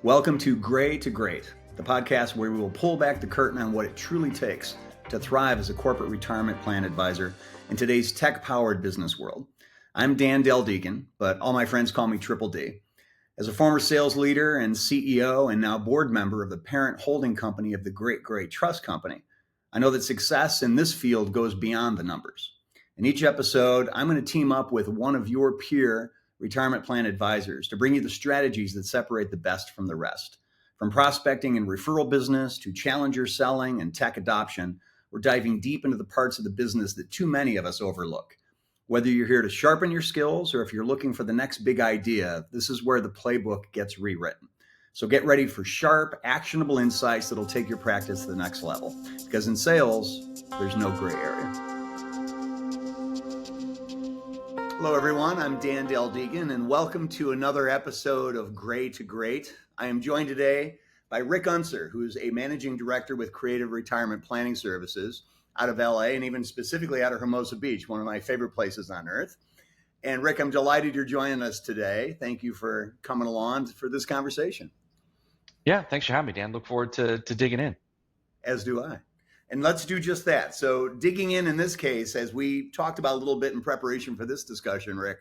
Welcome to Gray to Great, the podcast where we will pull back the curtain on what it truly takes to thrive as a corporate retirement plan advisor in today's tech-powered business world. I'm Dan Dal Degan, but all my friends call me Triple D. As a former sales leader and CEO and now board member of the parent holding company of the Great Great Trust Company, I know that success in this field goes beyond the numbers. In each episode, I'm going to team up with one of your peer retirement plan advisors to bring you the strategies that separate the best from the rest. From prospecting and referral business to challenger selling and tech adoption, we're diving deep into the parts of the business that too many of us overlook. Whether you're here to sharpen your skills or if you're looking for the next big idea, this is where the playbook gets rewritten. So get ready for sharp, actionable insights that'll take your practice to the next level. Because in sales, there's no gray area. Hello, everyone. I'm Dan Dal Degan, and welcome to another episode of Gray to Great. I am joined today by Rick Unser, who's a managing director with Creative Retirement Planning Services out of LA, and even specifically out of Hermosa Beach, one of my favorite places on earth. And Rick, I'm delighted you're joining us today. Thank you for coming along for this conversation. Yeah, thanks for having me, Dan. Look forward to digging in. As do I. And let's do just that. So digging in this case, as we talked about a little bit in preparation for this discussion, Rick,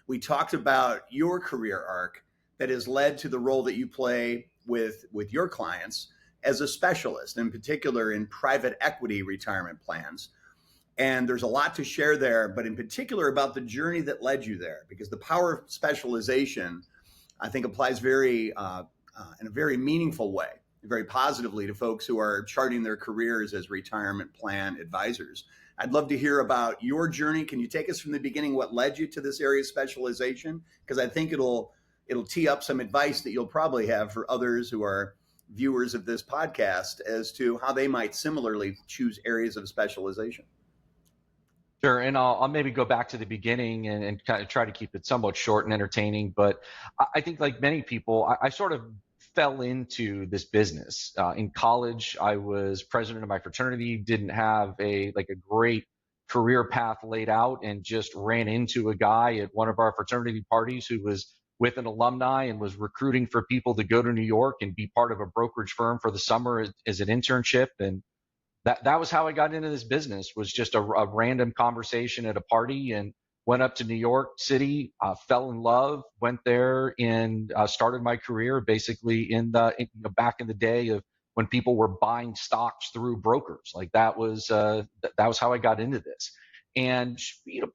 we talked about your career arc that has led to the role that you play with your clients as a specialist, in particular in private equity retirement plans. And there's a lot to share there, but in particular about the journey that led you there, because the power of specialization, I think, applies in a very meaningful way, very positively to folks who are charting their careers as retirement plan advisors. I'd love to hear about your journey. Can you take us from the beginning, what led you to this area of specialization? Because I think it'll tee up some advice that you'll probably have for others who are viewers of this podcast as to how they might similarly choose areas of specialization. Sure, and I'll maybe go back to the beginning and kind of try to keep it somewhat short and entertaining. But I think, like many people, I sort of fell into this business. In college, I was president of my fraternity, didn't have a great career path laid out, and just ran into a guy at one of our fraternity parties who was with an alumni and was recruiting for people to go to New York and be part of a brokerage firm for the summer as an internship. And that was how I got into this business, was just a random conversation at a party, and went up to New York City, fell in love, went there, and started my career basically back in the day of when people were buying stocks through brokers. Like that was how I got into this. And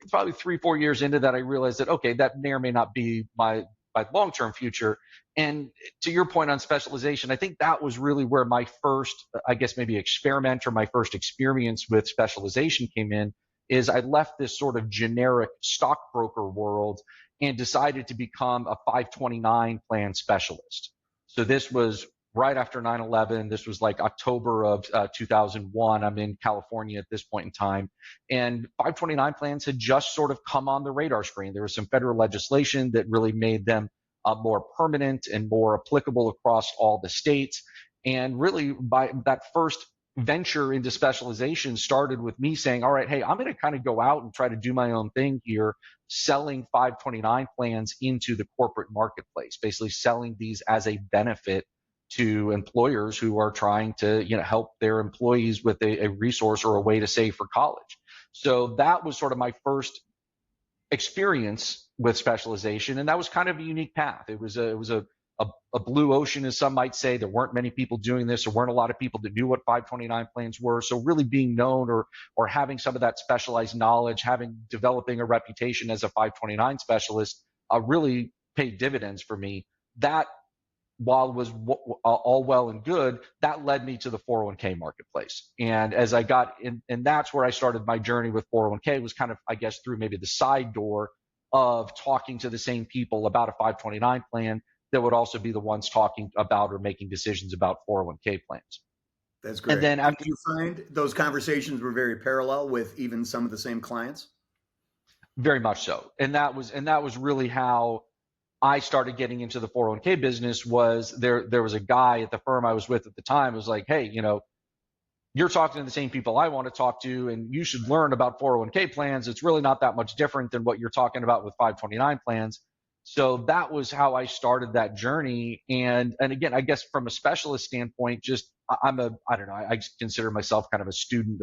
probably 3-4 years into that, I realized that, okay, that may or may not be my long-term future. And to your point on specialization, I think that was really where my first, I guess maybe experiment, or my first experience with specialization came in. Is I left this sort of generic stockbroker world and decided to become a 529 plan specialist. So this was right after 9/11. This was like October of 2001. I'm in California at this point in time. And 529 plans had just sort of come on the radar screen. There was some federal legislation that really made them more permanent and more applicable across all the states. And really, by that first venture into specialization started with me saying, all right, hey, I'm going to kind of go out and try to do my own thing here, selling 529 plans into the corporate marketplace, basically selling these as a benefit to employers who are trying to help their employees with a resource or a way to save for college. So that was sort of my first experience with specialization, and that was kind of a unique path. It was a blue ocean, as some might say. There weren't many people doing this. There weren't a lot of people that knew what 529 plans were. So really being known or having some of that specialized knowledge, developing a reputation as a 529 specialist, really paid dividends for me. That, while was all well and good, that led me to the 401k marketplace. And as I got in, and that's where I started my journey with 401k, was kind of, I guess, through maybe the side door of talking to the same people about a 529 plan that would also be the ones talking about or making decisions about 401k plans. That's great. And then did you find those conversations were very parallel with even some of the same clients? Very much so. And that was really how I started getting into the 401k business. Was there was a guy at the firm I was with at the time who was like, hey, you're talking to the same people I want to talk to, and you should learn about 401k plans. It's really not that much different than what you're talking about with 529 plans. So that was how I started that journey. And again, I guess from a specialist standpoint, just I'm a I don't know, I just consider myself kind of a student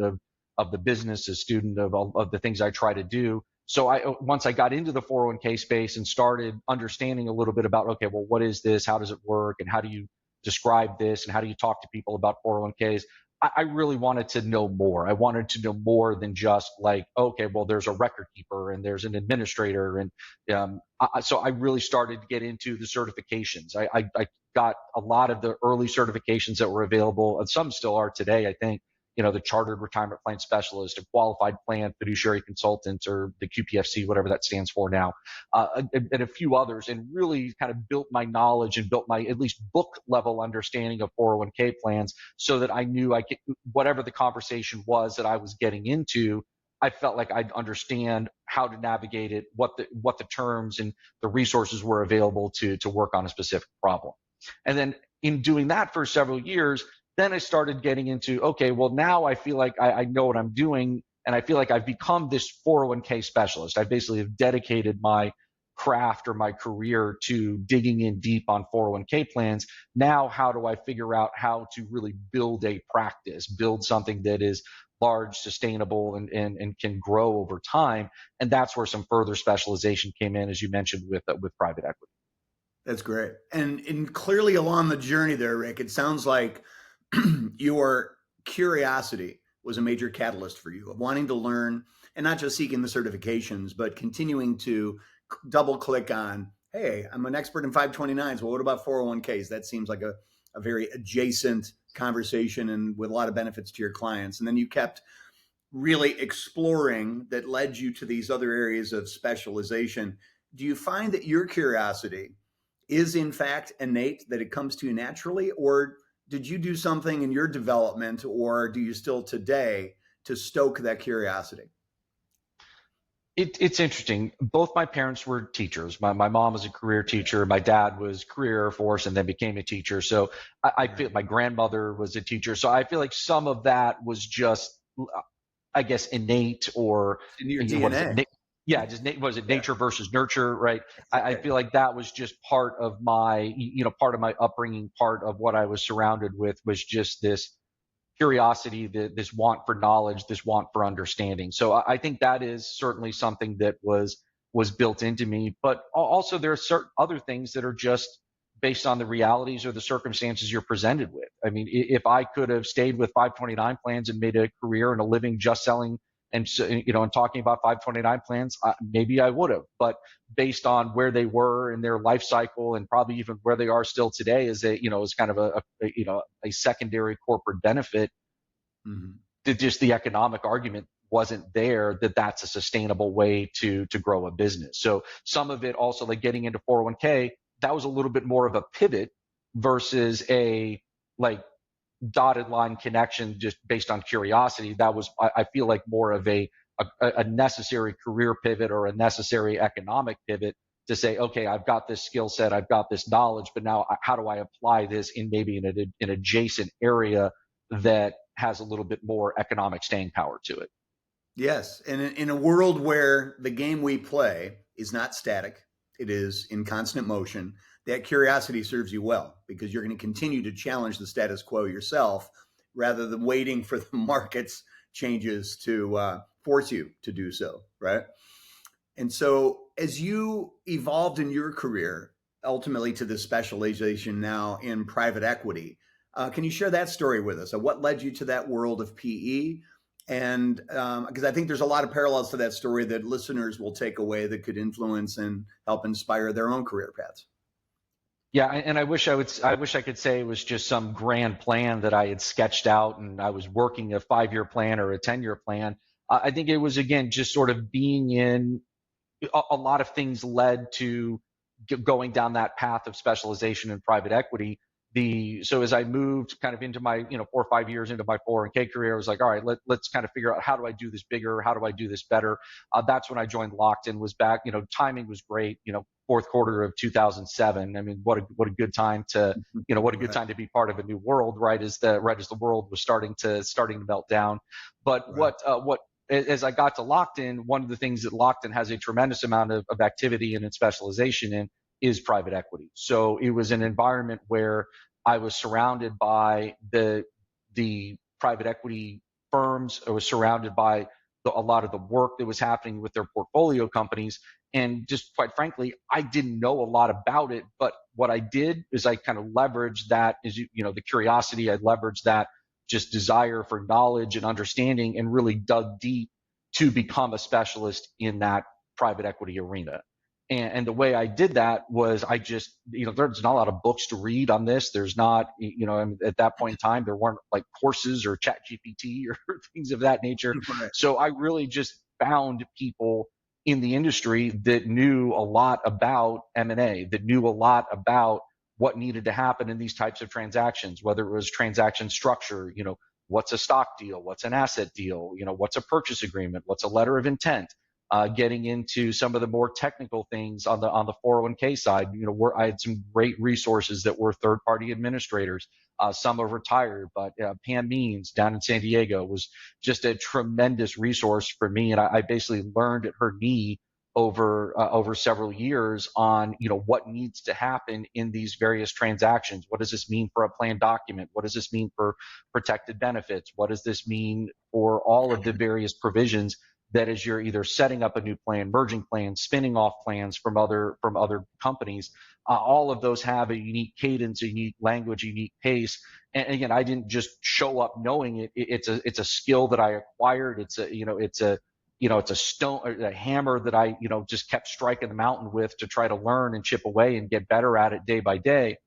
of the business, a student of the things I try to do. So I once I got into the 401k space and started understanding a little bit about, okay, well, what is this? How does it work? And how do you describe this? And how do you talk to people about 401ks? I really wanted to know more. I wanted to know more than just like, okay, well, there's a record keeper and there's an administrator, and so I really started to get into the certifications. I got a lot of the early certifications that were available, and some still are today. I think, the Chartered Retirement Plan Specialist, a Qualified Plan Fiduciary Consultant, or the QPFC, whatever that stands for now, and a few others, and really kind of built my knowledge and built my at least book level understanding of 401k plans, so that I knew I could, whatever the conversation was that I was getting into, I felt like I'd understand how to navigate it, what the terms and the resources were available to work on a specific problem. And then in doing that for several years, then I started getting into, okay, well, now I feel like I know what I'm doing, and I feel like I've become this 401k specialist. I basically have dedicated my craft or my career to digging in deep on 401k plans. Now, how do I figure out how to really build a practice, build something that is large, sustainable, and can grow over time? And that's where some further specialization came in, as you mentioned, with private equity. That's great. And clearly along the journey there, Rick, it sounds like your curiosity was a major catalyst for you of wanting to learn and not just seeking the certifications, but continuing to double click on, hey, I'm an expert in 529s. Well, what about 401ks? That seems like a very adjacent conversation and with a lot of benefits to your clients. And then you kept really exploring that led you to these other areas of specialization. Do you find that your curiosity is in fact innate, that it comes to you naturally, or did you do something in your development, or do you still today to stoke that curiosity? It's interesting. Both my parents were teachers. My mom was a career teacher. My dad was career Air Force and then became a teacher. So I feel my grandmother was a teacher. So I feel like some of that was just, I guess, innate, or In your what is DNA. it? Yeah, just was it Yeah. nature versus nurture, right? I feel like that was just part of my, part of my upbringing, part of what I was surrounded with, was just this curiosity, this want for knowledge, this want for understanding. So I think that is certainly something that was built into me. But also there are certain other things that are just based on the realities or the circumstances you're presented with. I mean, if I could have stayed with 529 plans and made a career and a living just selling and talking about 529 plans, maybe I would have. But based on where they were in their life cycle, and probably even where they are still today, is kind of a secondary corporate benefit, Mm-hmm. that just the economic argument wasn't there that that's a sustainable way to grow a business. So some of it also, like getting into 401k, that was a little bit more of a pivot versus a like dotted line connection just based on curiosity. That was, I feel like, more of a necessary career pivot or a necessary economic pivot to say, okay, I've got this skill set, I've got this knowledge, but now how do I apply this in maybe in an adjacent area that has a little bit more economic staying power to it? Yes. And in a world where the game we play is not static, it is in constant motion, that curiosity serves you well, because you're going to continue to challenge the status quo yourself rather than waiting for the market's changes to force you to do so. Right. And so as you evolved in your career, ultimately to the specialization now in private equity, can you share that story with us? What led you to that world of PE? And because I think there's a lot of parallels to that story that listeners will take away that could influence and help inspire their own career paths. Yeah, and I wish I could say it was just some grand plan that I had sketched out and I was working a 5-year plan or a 10-year plan. I think it was, again, just sort of being in a lot of things led to going down that path of specialization in private equity. So as I moved kind of into my 4 or 5 years into my 401k career, I was like, all right, let's kind of figure out, how do I do this bigger? How do I do this better? That's when I joined Lockton. Was back, timing was great. Fourth quarter of 2007. I mean, what a good time to what a good time to be part of a new world, right as the world was starting to melt down. But Right. what as I got to Lockton, one of the things that Lockton has a tremendous amount of activity and specialization in is private equity. So it was an environment where I was surrounded by the private equity firms. I was surrounded by a lot of the work that was happening with their portfolio companies. And just quite frankly, I didn't know a lot about it. But what I did is I kind of leveraged that, the curiosity. I leveraged that just desire for knowledge and understanding, and really dug deep to become a specialist in that private equity arena. And the way I did that was I just, there's not a lot of books to read on this. There's not, at that point in time, there weren't like courses or chat GPT or things of that nature. Right. So I really just found people in the industry that knew a lot about M&A, that knew a lot about what needed to happen in these types of transactions, whether it was transaction structure, what's a stock deal, what's an asset deal, what's a purchase agreement, what's a letter of intent, getting into some of the more technical things on the 401k side. I had some great resources that were third-party administrators. Some are retired, but Pam Means down in San Diego was just a tremendous resource for me, and I basically learned at her knee over several years on what needs to happen in these various transactions. What does this mean for a plan document? What does this mean for protected benefits? What does this mean for all of the various provisions that as you're either setting up a new plan, merging plans, spinning off plans from other companies? All of those have a unique cadence, a unique language, a unique pace. And again, I didn't just show up knowing it. It's a skill that I acquired. It's a stone, a hammer that I just kept striking the mountain with to try to learn and chip away and get better at it day by day.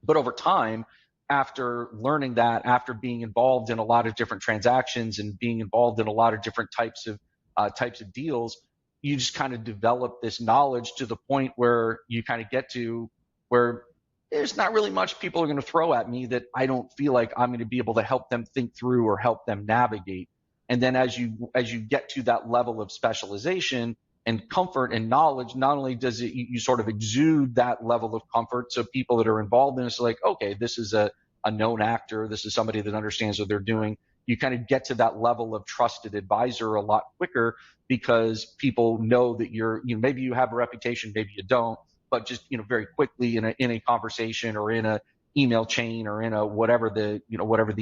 But over time, after learning that, after being involved in a lot of different transactions and being involved in a lot of different types of deals, you just kind of develop this knowledge to the point where you kind of get to where there's not really much people are going to throw at me that I don't feel like I'm going to be able to help them think through or help them navigate. And then as you get to that level of specialization and comfort and knowledge, not only does it, you sort of exude that level of comfort. So people that are involved in it's like, okay, this is a known actor. This is somebody that understands what they're doing. You kind of get to that level of trusted advisor a lot quicker because people know that maybe you have a reputation, maybe you don't, but just, very quickly in a conversation or in a email chain or in a whatever the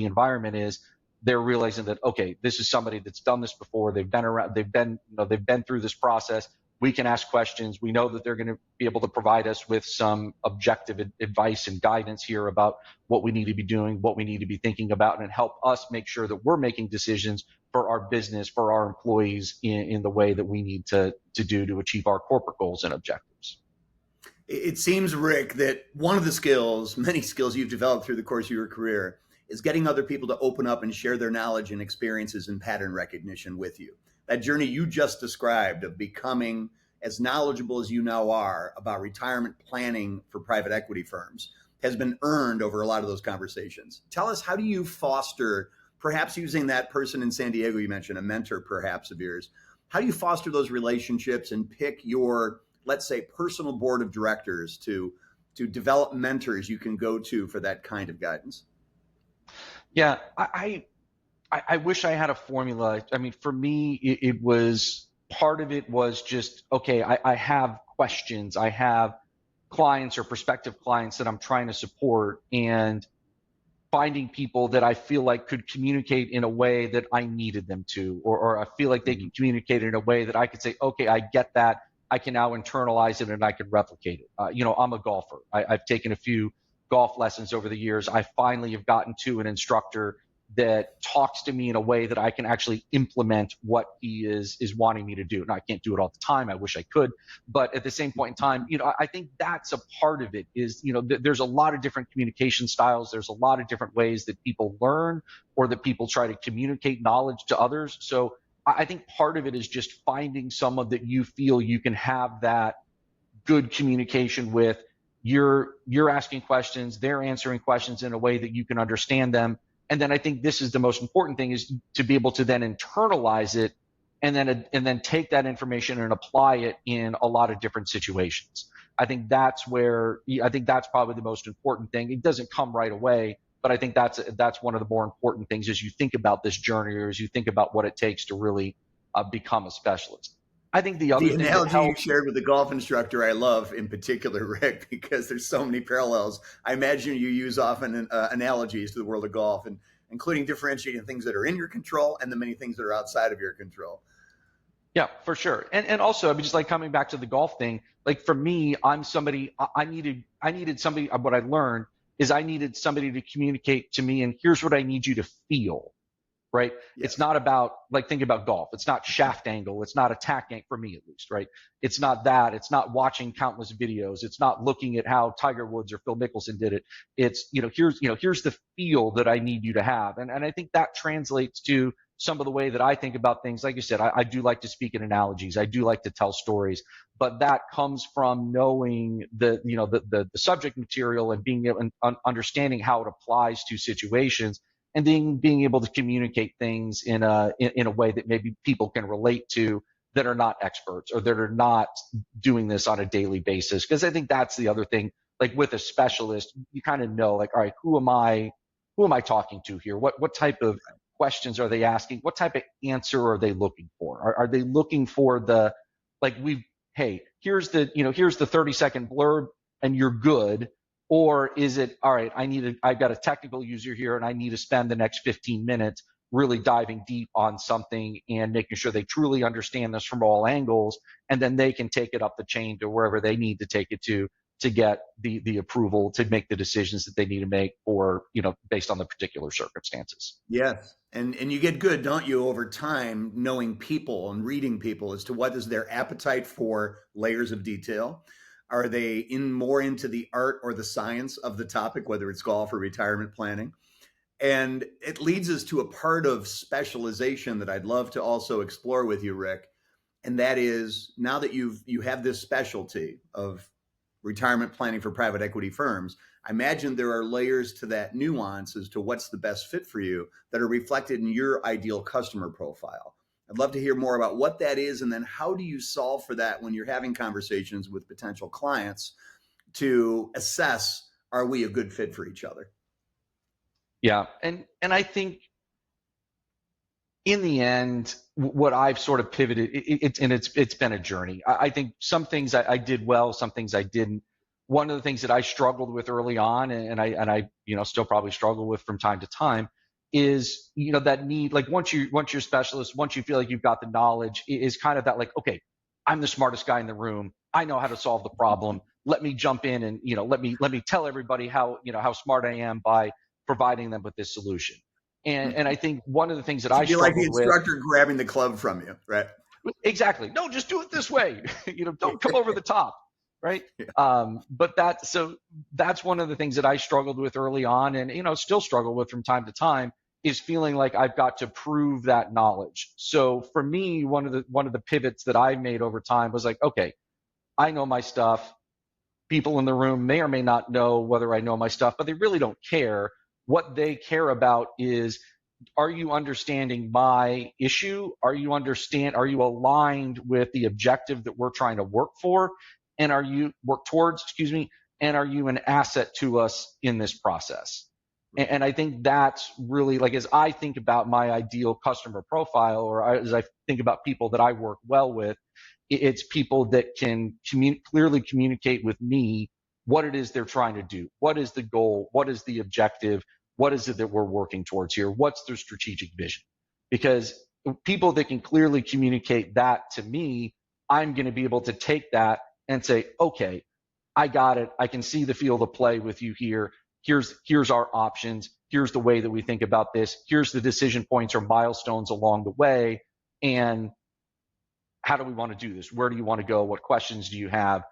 environment is, they're realizing that, okay, this is somebody that's done this before. They've been around, they've been through this process. We can ask questions. We know that they're going to be able to provide us with some objective advice and guidance here about what we need to be doing, what we need to be thinking about, and help us make sure that we're making decisions for our business, for our employees in the way that we need to do to achieve our corporate goals and objectives. It seems, Rick, that one of the skills, many skills you've developed through the course of your career, is getting other people to open up and share their knowledge and experiences and pattern recognition with you. That journey you just described of becoming as knowledgeable as you now are about retirement planning for private equity firms has been earned over a lot of those conversations. Tell us, how do you foster, perhaps using that person in San Diego you mentioned, a mentor perhaps of yours, how do you foster those relationships and pick your, let's say, personal board of directors to develop mentors you can go to for that kind of guidance? Yeah, I wish I had a formula. I mean, for me, it was, part of it was just, okay, I have questions. I have clients or prospective clients that I'm trying to support, and finding people that I feel like could communicate in a way that I needed them to, or I feel like they can communicate in a way that I could say, okay, I get that. I can now internalize it and I can replicate it. I'm a golfer. I've taken a few golf lessons over the years. I finally have gotten to an instructor that talks to me in a way that I can actually implement what he is wanting me to do. Now, I can't do it all the time. I wish I could, but at the same point in time, I think that's a part of it is, there's a lot of different communication styles. There's a lot of different ways that people learn or that people try to communicate knowledge to others. So I think part of it is just finding someone that you feel you can have that good communication with. You're asking questions, they're answering questions in a way that you can understand them. And then I think this is the most important thing, is to be able to then internalize it and then take that information and apply it in a lot of different situations. I think that's probably the most important thing. It doesn't come right away, But I think that's one of the more important things as you think about this journey, or as you think about what it takes to really become a specialist. I think the other The thing that analogy you helps. shared with the golf instructor, I love in particular, Rick, because there's so many parallels. I imagine you use often analogies to the world of golf, and including differentiating things that are in your control and the many things that are outside of your control. Yeah, for sure. And also, I mean, just like coming back to the golf thing, like for me, I'm somebody, I needed somebody, what I learned is I needed somebody to communicate to me, and here's what I need you to feel, right? It's Yes. not about, like, think about golf. It's not shaft angle. It's not attack angle, for me at least, right? It's not that. It's not watching countless videos. It's not looking at how Tiger Woods or Phil Mickelson did it. It's, here's the feel that I need you to have. And I think that translates to some of the way that I think about things. Like you said, I do like to speak in analogies. I do like to tell stories, but that comes from knowing the subject material and being able and understanding how it applies to situations, and being able to communicate things in a way that maybe people can relate to, that are not experts or that are not doing this on a daily basis. Because I think that's the other thing. Like with a specialist, you kind of know, like, all right, who am I talking to here? What type of questions are they asking? What type of answer are they looking for? Are they looking for the, like, hey, here's the 30-second blurb and you're good? Or is it, all right, I've got a technical user here and I need to spend the next 15 minutes really diving deep on something and making sure they truly understand this from all angles, and then they can take it up the chain to wherever they need to take it to get the approval to make the decisions that they need to make, or based on the particular circumstances. Yes. And you get good, don't you, over time, knowing people and reading people as to what is their appetite for layers of detail. Are they more into the art or the science of the topic, whether it's golf or retirement planning? And it leads us to a part of specialization that I'd love to also explore with you, Rick. And that is, now that you have this specialty of retirement planning for private equity firms, I imagine there are layers to that nuance as to what's the best fit for you that are reflected in your ideal customer profile. I'd love to hear more about what that is, and then how do you solve for that when you're having conversations with potential clients to assess, are we a good fit for each other? Yeah, and I think in the end, what I've sort of pivoted, it's been a journey. I think some things I did well, some things I didn't. One of the things that I struggled with early on, and I still probably struggle with from time to time, is that need, like, once you're specialist, once you feel like you've got the knowledge, is kind of that, like, okay, I'm the smartest guy in the room. I know how to solve the problem. Let me jump in and let me tell everybody how smart I am by providing them with this solution. And I think one of the things that To I be like the struggled with. instructor grabbing the club from you, right? Exactly. No, just do it this way. Don't come over the top, right? Yeah. That's one of the things that I struggled with early on, and still struggle with from time to time, is feeling like I've got to prove that knowledge. So for me, one of the pivots that I made over time was like, okay, I know my stuff. People in the room may or may not know whether I know my stuff, but they really don't care. What they care about is, are you understanding my issue? Are you aligned with the objective that we're trying to work for? And are you work towards, excuse me, and are you an asset to us in this process? And I think that's really, like, as I think about my ideal customer profile, or as I think about people that I work well with, it's people that can clearly communicate with me what it is they're trying to do. What is the goal? What is the objective? What is it that we're working towards here? What's their strategic vision? Because people that can clearly communicate that to me, I'm going to be able to take that and say, okay, I got it. I can see the field of play with you here. Here's our options. Here's the way that we think about this. Here's the decision points or milestones along the way. And how do we want to do this? Where do you want to go? What questions do you have?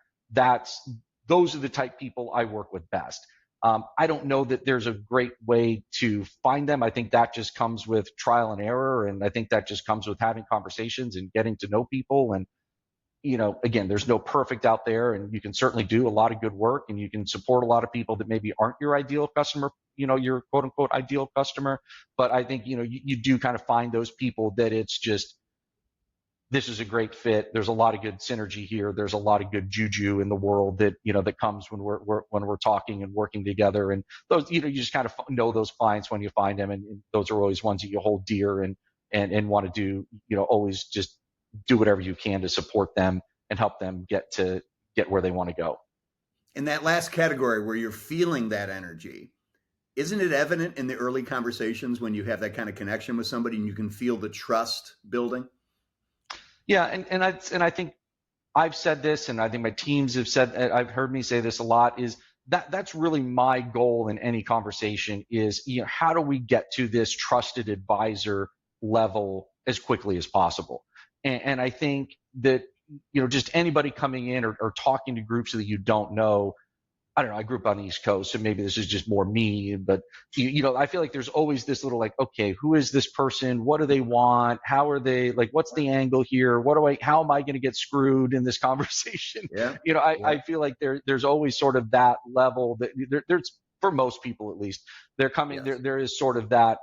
Those are the type people I work with best. I don't know that there's a great way to find them. I think that just comes with trial and error, and I think that just comes with having conversations and getting to know people. And again, there's no perfect out there, and you can certainly do a lot of good work, and you can support a lot of people that maybe aren't your ideal customer, your quote unquote ideal customer. But I think you do kind of find those people that it's just this is a great fit. There's a lot of good synergy here. There's a lot of good juju in the world that, that comes when we're talking and working together. And those, you just kind of know those clients when you find them. And those are always ones that you hold dear and want to do, always just do whatever you can to support them and help them get where they want to go. In that last category where you're feeling that energy, isn't it evident in the early conversations when you have that kind of connection with somebody and you can feel the trust building? Yeah, and I think I've said this, and I think my teams have said, I've heard me say this a lot, is that's really my goal in any conversation is, how do we get to this trusted advisor level as quickly as possible? And I think that, just anybody coming in or talking to groups that you don't know, I don't know, I grew up on the East Coast, so maybe this is just more me, but I feel like there's always this little okay, who is this person? What do they want? How are they, what's the angle here? How am I going to get screwed in this conversation? Yeah. I feel like there's always sort of that level that there's, for most people at least, they're coming, yes. There is sort of that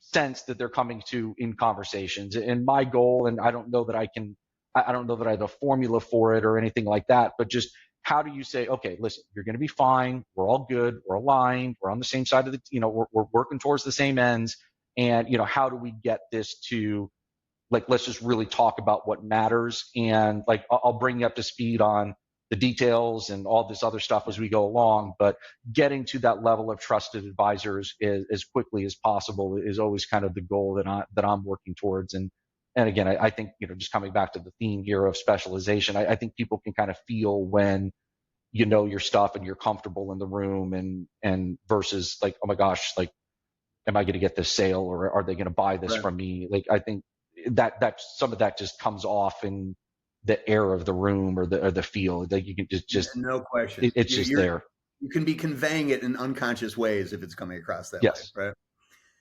sense that they're coming to in conversations. And my goal, and I don't know that I have a formula for it or anything like that, but just how do you say, okay, listen, you're going to be fine. We're all good. We're aligned. We're on the same side of the, we're working towards the same ends. And, how do we get this to, let's just really talk about what matters. And I'll bring you up to speed on the details and all this other stuff as we go along. But getting to that level of trusted advisors as quickly as possible is always kind of the goal that I'm working towards. And again, I think, just coming back to the theme here of specialization, I think people can kind of feel when you know your stuff and you're comfortable in the room and versus oh my gosh, am I going to get this sale or are they going to buy this from me? I think that some of that just comes off in the air of the room or the feel. You can just no question. It's just there. You can be conveying it in unconscious ways if it's coming across that way, right?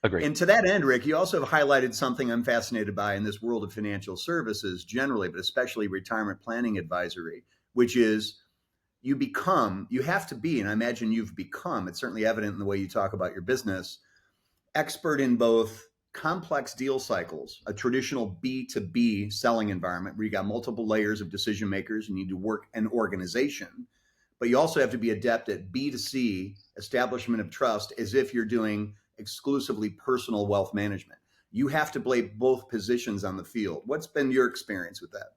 Agreed. And to that end, Rick, you also have highlighted something I'm fascinated by in this world of financial services generally, but especially retirement planning advisory, which is you have to be, and I imagine you've become, it's certainly evident in the way you talk about your business, expert in both complex deal cycles, a traditional B2B selling environment where you got multiple layers of decision makers, you need to work an organization, but you also have to be adept at B2C, establishment of trust, as if you're doing exclusively personal wealth management. You have to play both positions on the field. What's been your experience with that?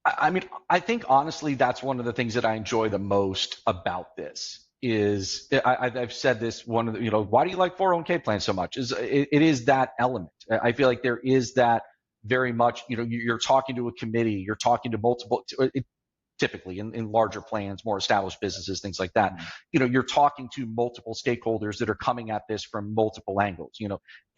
I mean, I think honestly, that's one of the things that I enjoy the most about this is I've said this, one of the, why do you like 401k plans so much? It is that element. I feel like there is that very much, you're talking to a committee, you're talking to multiple, typically in larger plans, more established businesses, things like that, you're talking to multiple stakeholders that are coming at this from multiple angles.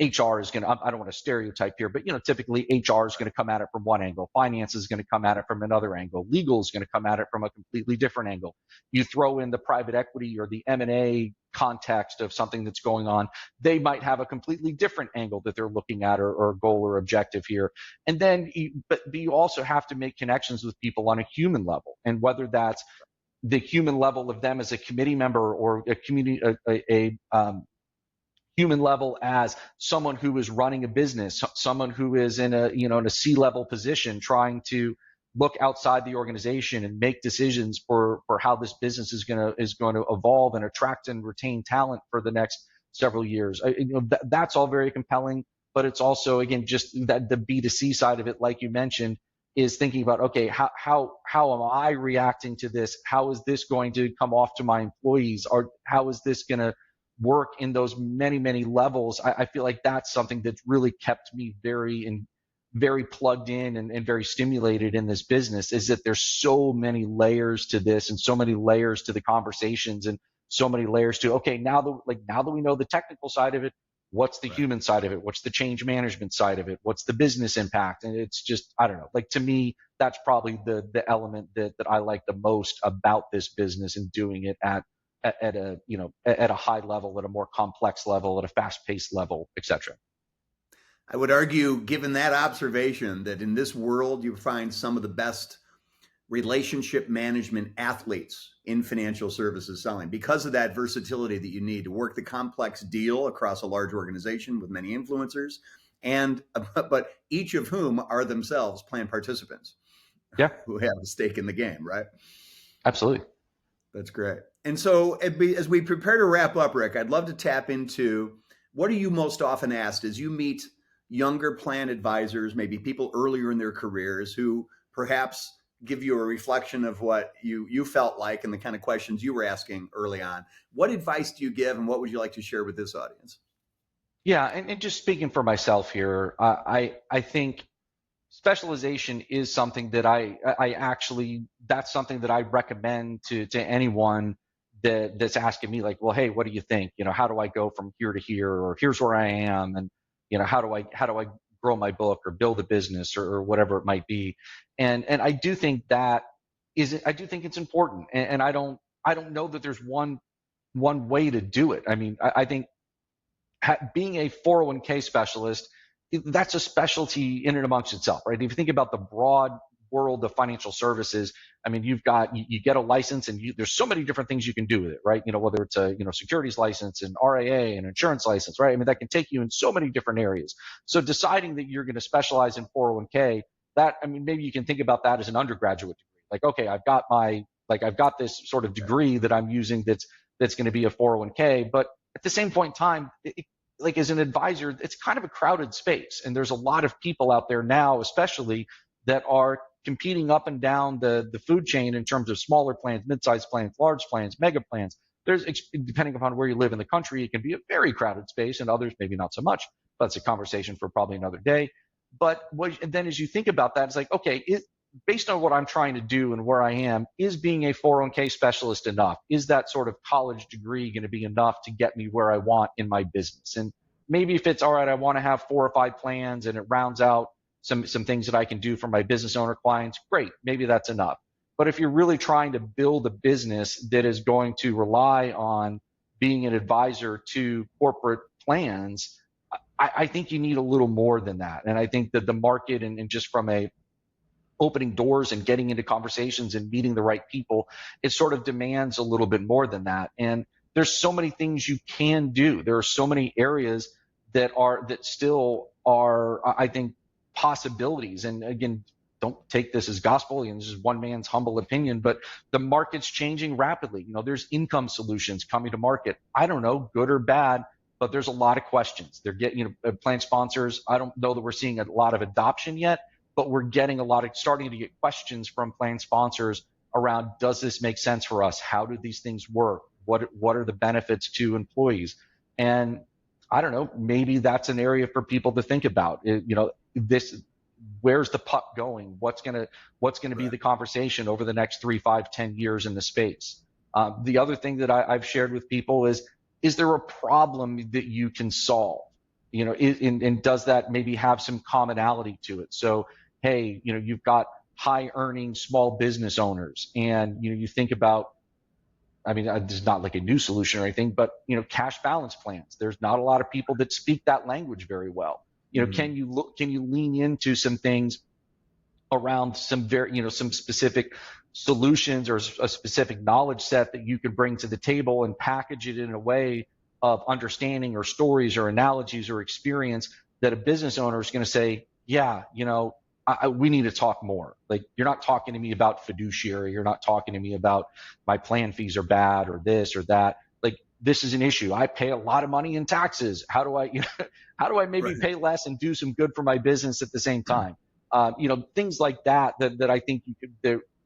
HR is going to, I don't want to stereotype here, but typically HR is going to come at it from one angle. Finance is going to come at it from another angle. Legal is going to come at it from a completely different angle. You throw in the private equity or the M&A context of something that's going on, they might have a completely different angle that they're looking at or goal or objective here. And then, but you also have to make connections with people on a human level, and whether that's the human level of them as a committee member or a community, human level as someone who is running a business, someone who is in a C-level position trying to look outside the organization and make decisions for how this business is going to evolve and attract and retain talent for the next several years. That's all very compelling, but it's also, again, just that the B2C side of it, like you mentioned, is thinking about, okay, how am I reacting to this? How is this going to come off to my employees? Or how is this going to work in those many, many levels? I feel like that's something that's really kept me very plugged in and very stimulated in this business, is that there's so many layers to this and so many layers to the conversations and so many layers to, okay, now that we know the technical side of it, what's the human side of it? What's the change management side of it? What's the business impact? And it's just, I don't know, to me, that's probably the element that I like the most about this business and doing it at a high level, at a more complex level, at a fast-paced level, et cetera. I would argue, given that observation, that in this world, you find some of the best relationship management athletes in financial services selling because of that versatility that you need to work the complex deal across a large organization with many influencers and but each of whom are themselves plan participants Yeah, who have a stake in the game, right? absolutely. That's great. And so, as we prepare to wrap up, Rick, I'd love to tap into what are you most often asked as you meet younger plan advisors, maybe people earlier in their careers who perhaps give you a reflection of what you felt like and the kind of questions you were asking early on. What advice do you give, and what would you like to share with this audience? Yeah, and just speaking for myself here, I think specialization is something that I actually, that's something that I recommend to anyone that's asking me, like, well, hey, what do you think? How do I go from here to here, or here's where I am, and how do I grow my book or build a business, or whatever it might be. And I do think I do think it's important, and I don't know that there's one way to do it. I mean, I think being a 401k specialist, that's a specialty in and amongst itself, right? If you think about the broad world of financial services, I mean, you get a license, and there's so many different things you can do with it, right? Whether it's a securities license, an RAA, an insurance license, right? I mean, that can take you in so many different areas. So deciding that you're going to specialize in 401k, that, I mean, maybe you can think about that as an undergraduate degree. Like, okay, I've got this sort of degree that I'm using that's going to be a 401k, but at the same point in time, like as an advisor, it's kind of a crowded space, and there's a lot of people out there now, especially, that are competing up and down the food chain in terms of smaller plans, mid-sized plans, large plans, mega plans. There's, depending upon where you live in the country, it can be a very crowded space, and others maybe not so much. That's a conversation for probably another day. But and then as you think about that, it's like, okay, based on what I'm trying to do and where I am, is being a 401k specialist enough? Is that sort of college degree going to be enough to get me where I want in my business? And maybe if it's all right, I want to have 4 or 5 plans, and it rounds out some things that I can do for my business owner clients, great, maybe that's enough. But if you're really trying to build a business that is going to rely on being an advisor to corporate plans, I think you need a little more than that. And I think that the market, and just from a opening doors and getting into conversations and meeting the right people, it sort of demands a little bit more than that. And there's so many things you can do. There are so many areas that still are, I think, possibilities. And again, don't take this as gospel, and this is one man's humble opinion, but the market's changing rapidly. There's income solutions coming to market. I don't know, good or bad, but there's a lot of questions. They're getting, plan sponsors. I don't know that we're seeing a lot of adoption yet, but we're getting starting to get questions from plan sponsors around, does this make sense for us? How do these things work? What are the benefits to employees? And I don't know, maybe that's an area for people to think about. Where's the puck going? What's gonna be the conversation over the next 3, 5, 10 years in the space? The other thing that I've shared with people is there a problem that you can solve? And does that maybe have some commonality to it? So, hey, you've got high earning small business owners, and you think about, I mean, this is not like a new solution or anything, but cash balance plans. There's not a lot of people that speak that language very well. Can you lean into some things around some specific solutions, or a specific knowledge set that you could bring to the table, and package it in a way of understanding, or stories, or analogies, or experience that a business owner is going to say, yeah, we need to talk more. Like, you're not talking to me about fiduciary. You're not talking to me about my plan fees are bad, or this or that. Like, this is an issue. I pay a lot of money in taxes. How do I maybe pay less and do some good for my business at the same time? Things like that I think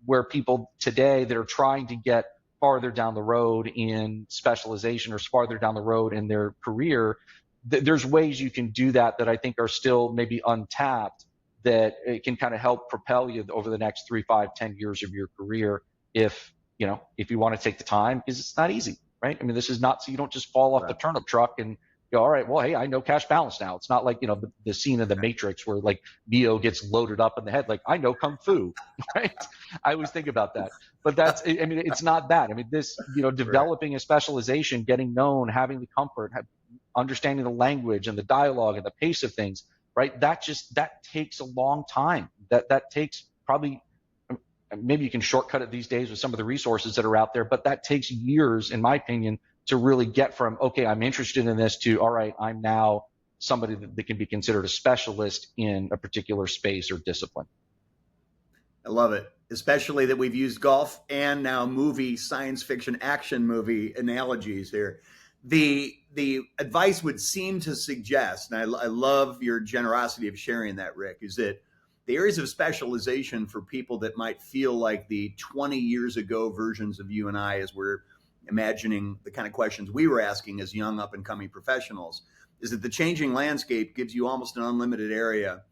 where people today that are trying to get farther down the road in specialization, or farther down the road in their career, there's ways you can do that I think are still maybe untapped, that it can kind of help propel you over the next 3, 5, 10 years of your career, if you want to take the time, because it's not easy, right? I mean, this is not, so you don't just fall off the turnip truck and go, all right, well, hey, I know cash balance now. It's not like, the scene of the Matrix where like Neo gets loaded up in the head, like, I know Kung Fu, right? I always think about that. But that's, I mean, it's not that. I mean, this, developing a specialization, getting known, having the comfort, understanding the language and the dialogue and the pace of things, right? That takes a long time. That takes probably, maybe you can shortcut it these days with some of the resources that are out there, but that takes years, in my opinion, to really get from, okay, I'm interested in this, to, all right, I'm now somebody that can be considered a specialist in a particular space or discipline. I love it, especially that we've used golf and now movie, science fiction, action movie analogies here. The advice would seem to suggest, and I love your generosity of sharing that, Rick, is that the areas of specialization for people that might feel like the 20 years ago versions of you and I, as we're imagining the kind of questions we were asking as young up and coming professionals, is that the changing landscape gives you almost an unlimited area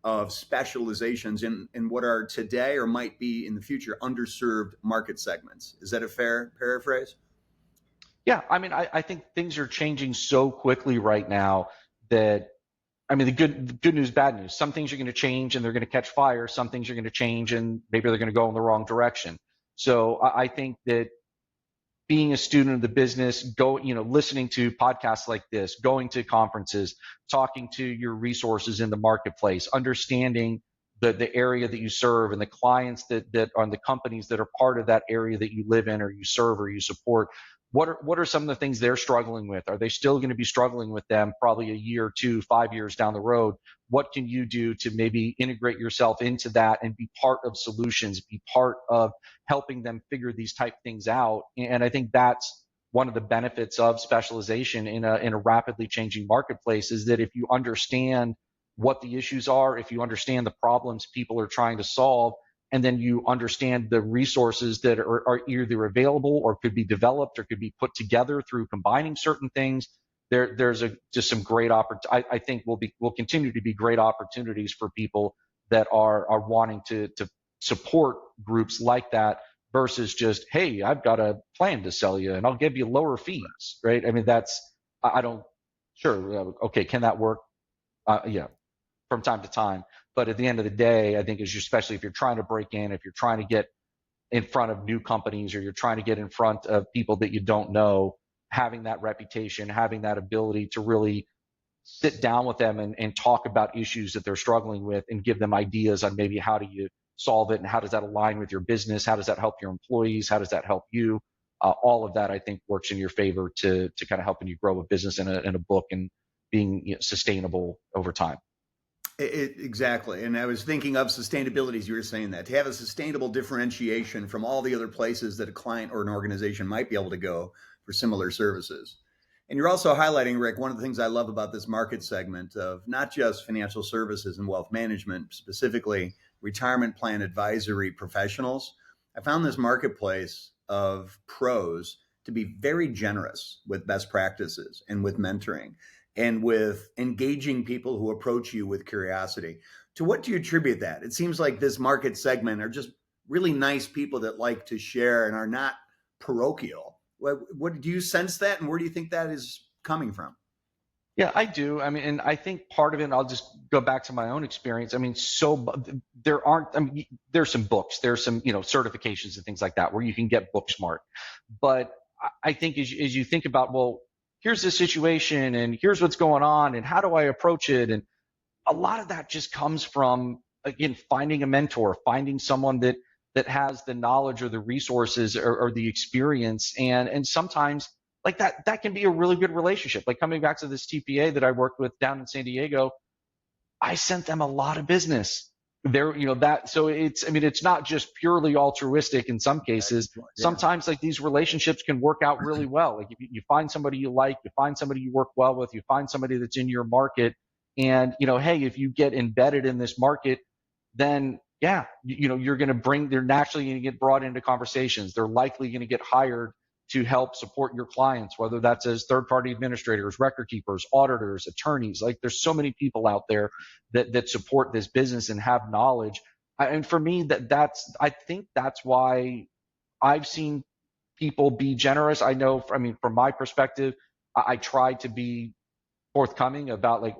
of specializations in what are today or might be in the future underserved market segments. Is that a fair paraphrase? Yeah, I mean, I think things are changing so quickly right now that, I mean, the good news, bad news. Some things are going to change and they're going to catch fire. Some things are going to change and maybe they're going to go in the wrong direction. So I think that being a student of the business, listening to podcasts like this, going to conferences, talking to your resources in the marketplace, understanding the area that you serve and the clients that are the companies that are part of that area that you live in or you serve or you support. What are some of the things they're struggling with? Are they still going to be struggling with them probably a year, 2, 5 years down the road? What can you do to maybe integrate yourself into that and be part of solutions, be part of helping them figure these type things out? And I think that's one of the benefits of specialization in a rapidly changing marketplace, is that if you understand what the issues are, if you understand the problems people are trying to solve, and then you understand the resources that are either available or could be developed or could be put together through combining certain things, there's just some great I think will continue to be great opportunities for people that are wanting to support groups like that versus just, hey, I've got a plan to sell you and I'll give you lower fees, right? I mean, I don't, sure, okay, can that work? Yeah, from time to time. But at the end of the day, I think especially if you're trying to break in, if you're trying to get in front of new companies or you're trying to get in front of people that you don't know, having that reputation, having that ability to really sit down with them and talk about issues that they're struggling with and give them ideas on maybe how do you solve it and how does that align with your business? How does that help your employees? How does that help you? All of that, I think, works in your favor to kind of helping you grow a business in a book and being sustainable over time. Exactly. And I was thinking of sustainability as you were saying that, to have a sustainable differentiation from all the other places that a client or an organization might be able to go for similar services. And you're also highlighting, Rick, one of the things I love about this market segment of not just financial services and wealth management, specifically retirement plan advisory professionals. I found this marketplace of pros to be very generous with best practices and with mentoring and with engaging people who approach you with curiosity. To what do you attribute that? It seems like this market segment are just really nice people that like to share and are not parochial. What do you sense that, and where do you think that is coming from? Yeah, I do. I mean, and I think part of it, I'll just go back to my own experience. I mean, there's some books, there's some, certifications and things like that where you can get book smart. But I think as you think about, well, here's the situation and here's what's going on and how do I approach it? And a lot of that just comes from, again, finding a mentor, finding someone that has the knowledge or the resources or the experience. And sometimes like that can be a really good relationship. Like coming back to this TPA that I worked with down in San Diego, I sent them a lot of business there, so it's not just purely altruistic in some cases. Yeah. Sometimes like these relationships can work out really well. Like if you find somebody you like, you find somebody you work well with, you find somebody that's in your market, and hey, if you get embedded in this market, then yeah, they're naturally going to get brought into conversations. They're likely going to get hired to help support your clients, whether that's as third-party administrators, record keepers, auditors, attorneys. Like there's so many people out there that support this business and have knowledge. And for me, I think that's why I've seen people be generous. I know, from my perspective, I try to be forthcoming about like,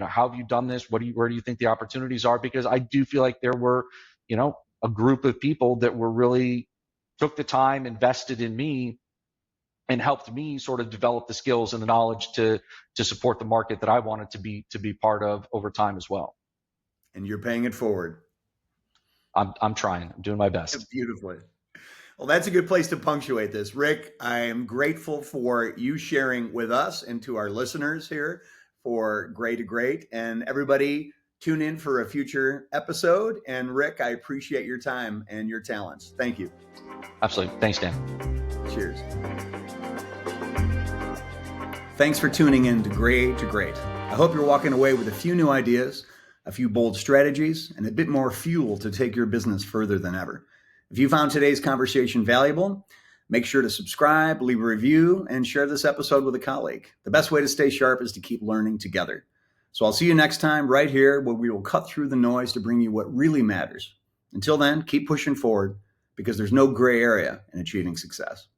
how have you done this? Where do you think the opportunities are? Because I do feel like there were, a group of people that were really took the time, invested in me, and helped me sort of develop the skills and the knowledge to support the market that I wanted to be part of over time as well. And you're paying it forward. I'm trying. I'm doing my best. Beautifully. Well, that's a good place to punctuate this. Rick, I am grateful for you sharing with us and to our listeners here for Gray to Great. And everybody, tune in for a future episode. And Rick, I appreciate your time and your talents. Thank you. Absolutely. Thanks, Dan. Cheers. Thanks for tuning in to Gray to Great. I hope you're walking away with a few new ideas, a few bold strategies, and a bit more fuel to take your business further than ever. If you found today's conversation valuable, make sure to subscribe, leave a review, and share this episode with a colleague. The best way to stay sharp is to keep learning together. So I'll see you next time right here, where we will cut through the noise to bring you what really matters. Until then, keep pushing forward, because there's no gray area in achieving success.